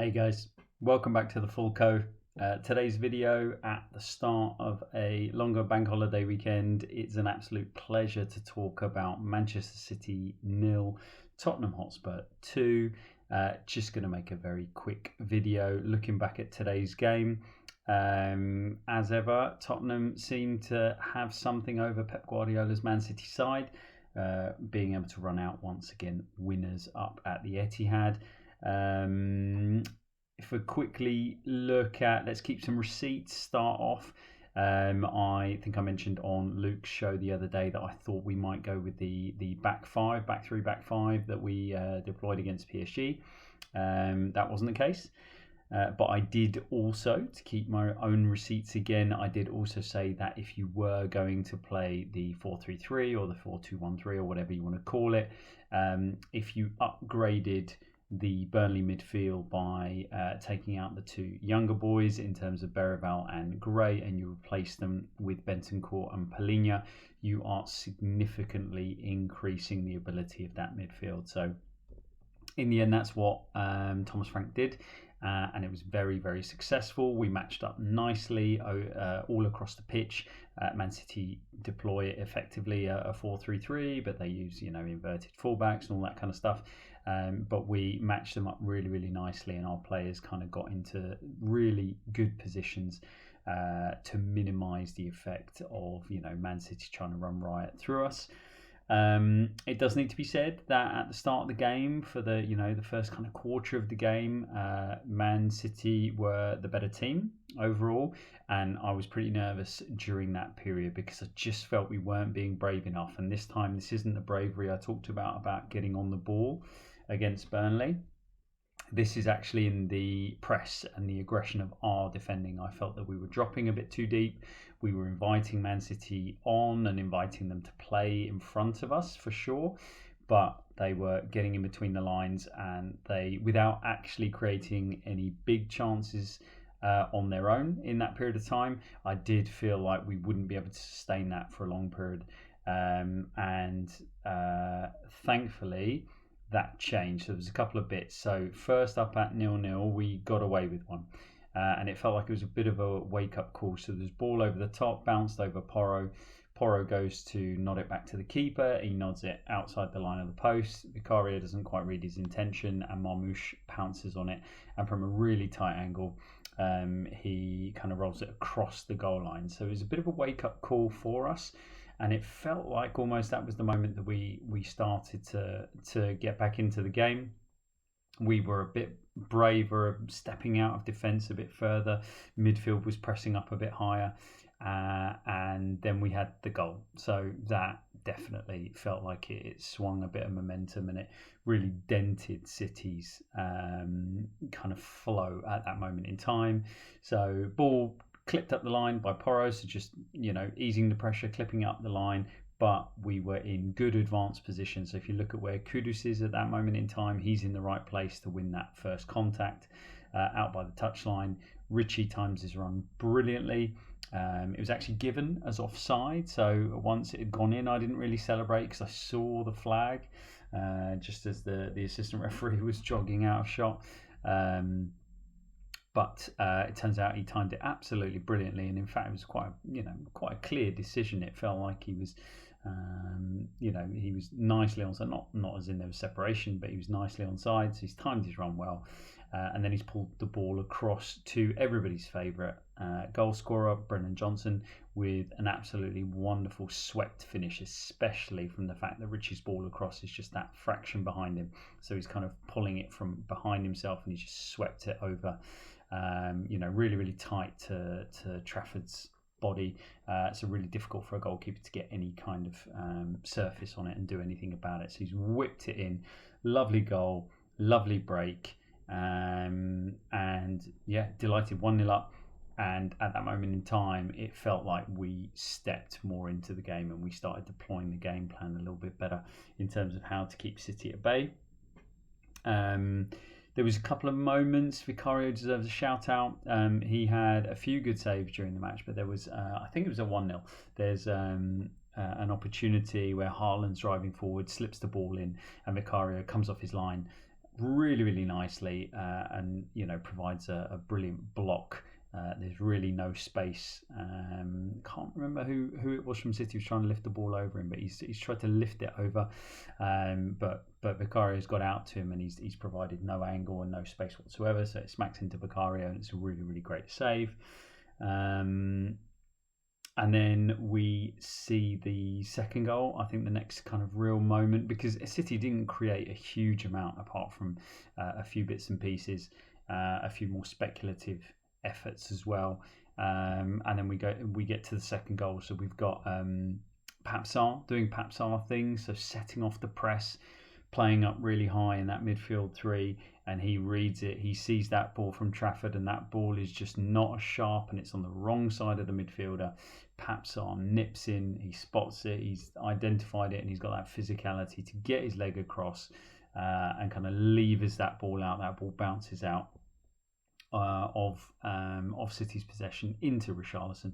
Hey guys, welcome back to the Full Co. Today's video at the start of a longer bank holiday weekend. It's an absolute pleasure to talk about Manchester City 0, Tottenham Hotspur 2. Just going to make a very quick video looking back at today's game. As ever, Tottenham seem to have something over Pep Guardiola's Man City side, being able to run out once again winners up at the Etihad. If we quickly look at, let's keep some receipts, start off. I think I mentioned on Luke's show the other day that I thought we might go with the back three, back five that we deployed against PSG. That wasn't the case. But I did also, to keep my own receipts again, I did also say that if you were going to play the 4-3-3 or the 4-2-1-3 or whatever you want to call it, if you upgraded the Burnley midfield by taking out the two younger boys in terms of Berrival and Gray, and you replace them with Bentancur and Palhinha, you are significantly increasing the ability of that midfield. So in the end, that's what Thomas Frank did. And it was very, very successful. We matched up nicely all across the pitch. Man City deploy effectively a 4-3-3, but they use inverted fullbacks and all that kind of stuff. But we matched them up really, really nicely, and our players kind of got into really good positions to minimise the effect of Man City trying to run riot through us. It does need to be said that at the start of the game, for the first kind of quarter of the game, Man City were the better team overall, and I was pretty nervous during that period because I just felt we weren't being brave enough. And this time, this isn't the bravery I talked about getting on the ball against Burnley. This is actually in the press and the aggression of our defending. I felt that we were dropping a bit too deep. We were inviting Man City on and inviting them to play in front of us for sure, but they were getting in between the lines, and they, without actually creating any big chances on their own in that period of time, I did feel like we wouldn't be able to sustain that for a long period. And thankfully, that changed. There was a couple of bits. So first up at 0-0, we got away with one. And it felt like it was a bit of a wake-up call. So there's ball over the top, bounced over Porro. Porro goes to nod it back to the keeper. He nods it outside the line of the post. Vicario doesn't quite read his intention, and Marmoush pounces on it. And from a really tight angle, he kind of rolls it across the goal line. So it was a bit of a wake-up call for us. And it felt like almost that was the moment that we started to get back into the game. We were a bit braver, stepping out of defence a bit further. Midfield was pressing up a bit higher. And then we had the goal. So that definitely felt like it swung a bit of momentum, and it really dented City's kind of flow at that moment in time. So ball clipped up the line by Porro, so just easing the pressure, clipping up the line, but we were in good advanced position. So if you look at where Kudus is at that moment in time, he's in the right place to win that first contact out by the touchline. Richie times his run brilliantly. It was actually given as offside, so once it had gone in, I didn't really celebrate because I saw the flag just as the assistant referee was jogging out of shot. But it turns out he timed it absolutely brilliantly, and in fact, it was quite a clear decision. It felt like he was, he was nicely onside. Not as in there was separation, but he was nicely onside. So he's timed his run well, and then he's pulled the ball across to everybody's favourite goal scorer, Brennan Johnson, with an absolutely wonderful swept finish, especially from the fact that Richie's ball across is just that fraction behind him. So he's kind of pulling it from behind himself, and he just swept it over. Really, really tight to Trafford's body. It's really difficult for a goalkeeper to get any kind of surface on it and do anything about it. So he's whipped it in. Lovely goal, lovely break. And yeah, delighted 1-0 up. And at that moment in time, it felt like we stepped more into the game, and we started deploying the game plan a little bit better in terms of how to keep City at bay. There was a couple of moments. Vicario deserves a shout out. He had a few good saves during the match, but there was, I think it was a 1-0. There's an opportunity where Haaland's driving forward, slips the ball in, and Vicario comes off his line, really nicely, and provides a brilliant block. There's really no space. Can't remember who it was from City who was trying to lift the ball over him, but he's tried to lift it over, but Vicario's got out to him, and he's provided no angle and no space whatsoever. So it smacks into Vicario, and it's a really great save. And then we see the second goal. I think the next kind of real moment, because City didn't create a huge amount apart from a few bits and pieces, a few more speculative efforts as well. And then we get to the second goal. So we've got Papsar doing Papsar things, so setting off the press, playing up really high in that midfield three, and he reads it. He sees that ball from Trafford, and that ball is just not as sharp, and it's on the wrong side of the midfielder. Papsar nips in, he spots it, he's identified it, and he's got that physicality to get his leg across and kind of levers that ball out. That ball bounces out of City's possession into Richarlison.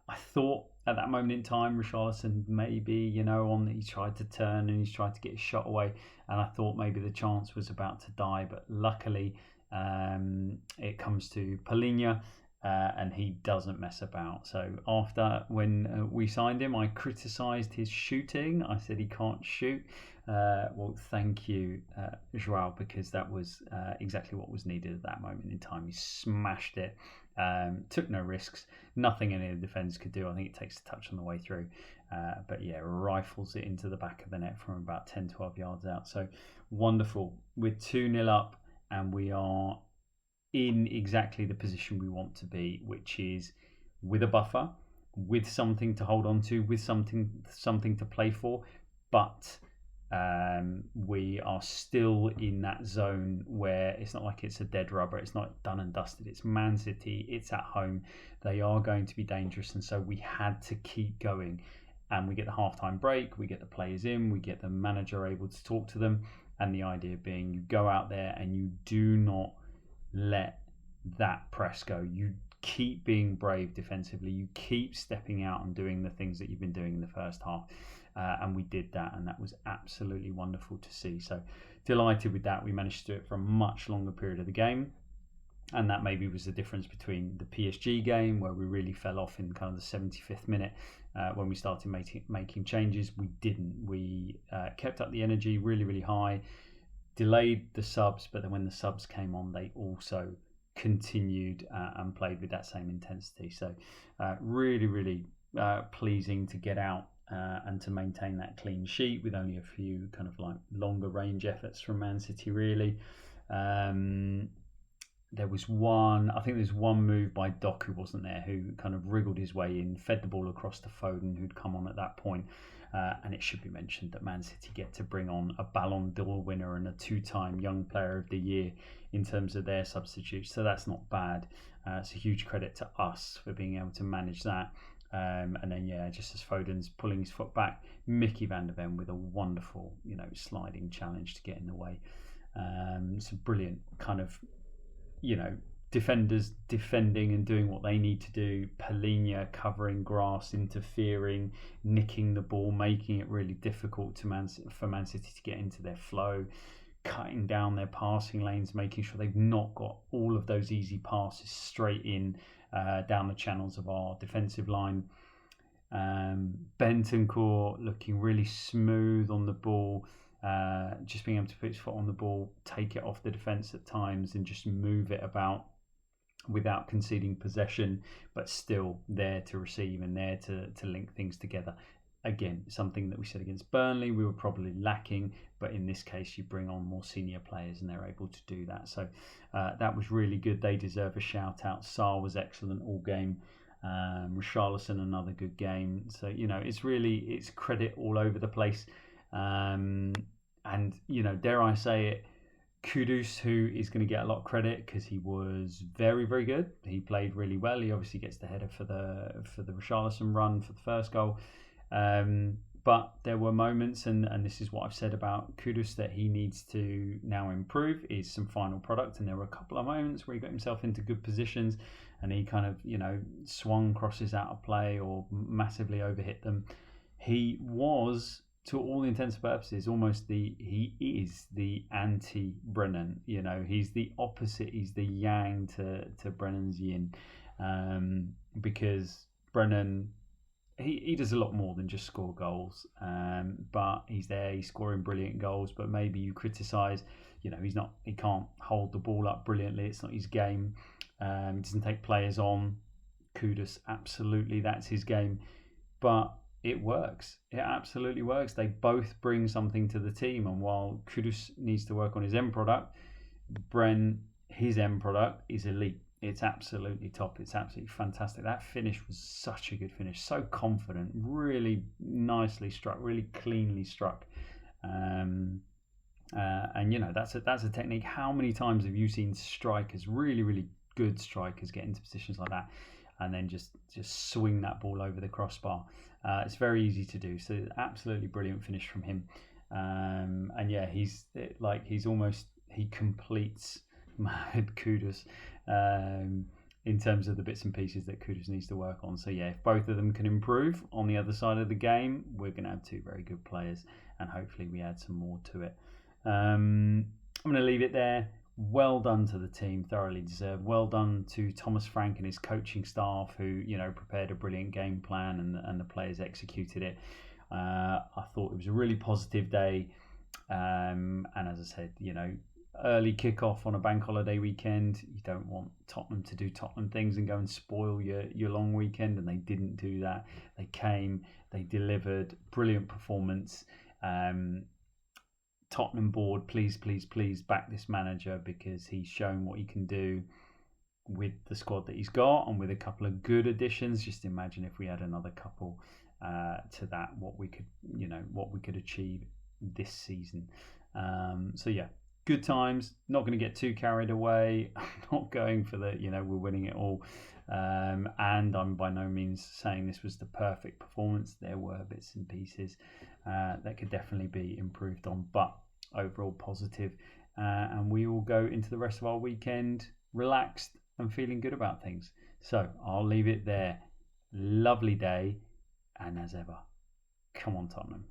I thought at that moment in time, Richarlison maybe, he tried to turn and he's tried to get his shot away, and I thought maybe the chance was about to die, but luckily it comes to Palhinha, and he doesn't mess about. So after, when we signed him, I criticised his shooting. I said he can't shoot. Well, thank you, Joao, because that was exactly what was needed at that moment in time. He smashed it. Took no risks, nothing any of the defenders could do. I think it takes a touch on the way through, but yeah, rifles it into the back of the net from about 10-12 yards out. So wonderful. We're 2-0 up, and we are in exactly the position we want to be, which is with a buffer, with something to hold on to, with something to play for, but we are still in that zone where it's not like it's a dead rubber. It's not done and dusted. It's Man City. It's at home. They are going to be dangerous, and so we had to keep going. And we get the halftime break. We get the players in. We get the manager able to talk to them. And the idea being, you go out there and you do not let that press go. You keep being brave defensively. You keep stepping out and doing the things that you've been doing in the first half. And we did that, and that was absolutely wonderful to see. So delighted with that. We managed to do it for a much longer period of the game, and that maybe was the difference between the PSG game, where we really fell off in kind of the 75th minute when we started making changes. We didn't. We kept up the energy really high, delayed the subs, but then when the subs came on, they also continued and played with that same intensity. So really pleasing to get out and to maintain that clean sheet with only a few kind of like longer range efforts from Man City, really. There was one move by Doku, wasn't there, who kind of wriggled his way in, fed the ball across to Foden, who'd come on at that point. And it should be mentioned that Man City get to bring on a Ballon d'Or winner and a two-time Young Player of the Year in terms of their substitutes. So that's not bad. It's a huge credit to us for being able to manage that. And then, just as Foden's pulling his foot back, Mickey van der Ven with a wonderful, sliding challenge to get in the way. It's a brilliant kind of, defenders defending and doing what they need to do. Palhinha covering grass, interfering, nicking the ball, making it really difficult for Man City to get into their flow, cutting down their passing lanes, making sure they've not got all of those easy passes straight in down the channels of our defensive line. Bentancur looking really smooth on the ball, just being able to put his foot on the ball, take it off the defence at times, and just move it about without conceding possession, but still there to receive and there to link things together. Again, something that we said against Burnley we were probably lacking, but in this case you bring on more senior players and they're able to do that. So that was really good. They deserve a shout out. Sarr was excellent all game. Richarlison, another good game. So it's credit all over the place. And dare I say it, Kudus, who is going to get a lot of credit because he was very good. He played really well. He obviously gets the header for the Richarlison run for the first goal. But there were moments, and this is what I've said about Kudus, that he needs to now improve, is some final product. And there were a couple of moments where he got himself into good positions and he kind of, swung crosses out of play or massively overhit them. He was to all intents and purposes, almost he is the anti-Brennan. He's the opposite. He's the yang to Brennan's yin, because Brennan, he does a lot more than just score goals. But he's there. He's scoring brilliant goals. But maybe you criticise. He can't hold the ball up brilliantly. It's not his game. He doesn't take players on. Kudus, absolutely, that's his game. But it works. It absolutely works. They both bring something to the team. And while Kudus needs to work on his end product, his end product is elite. It's absolutely top. It's absolutely fantastic. That finish was such a good finish. So confident. Really nicely struck. Really cleanly struck. And that's a technique. How many times have you seen strikers, really, really good strikers, get into positions like that and then just swing that ball over the crossbar? It's very easy to do. So absolutely brilliant finish from him. He completes Mohamed Kudus in terms of the bits and pieces that Kudus needs to work on. So yeah, if both of them can improve on the other side of the game, we're going to have two very good players, and hopefully we add some more to it. I'm going to leave it there. Well done to the team, thoroughly deserved. Well done to Thomas Frank and his coaching staff, who prepared a brilliant game plan and the players executed it. I thought it was a really positive day, and as I said, early kickoff on a bank holiday weekend. You don't want Tottenham to do Tottenham things and go and spoil your long weekend, and they didn't do that. They came, they delivered, brilliant performance. Tottenham board, please back this manager, because he's shown what he can do with the squad that he's got, and with a couple of good additions. Just imagine if we had another couple to that, what we could achieve this season. So yeah, good times. Not going to get too carried away. I'm not going for we're winning it all. And I'm by no means saying this was the perfect performance. There were bits and pieces that could definitely be improved on, but overall positive. And we all go into the rest of our weekend relaxed and feeling good about things. So I'll leave it there. Lovely day, and as ever, come on Tottenham.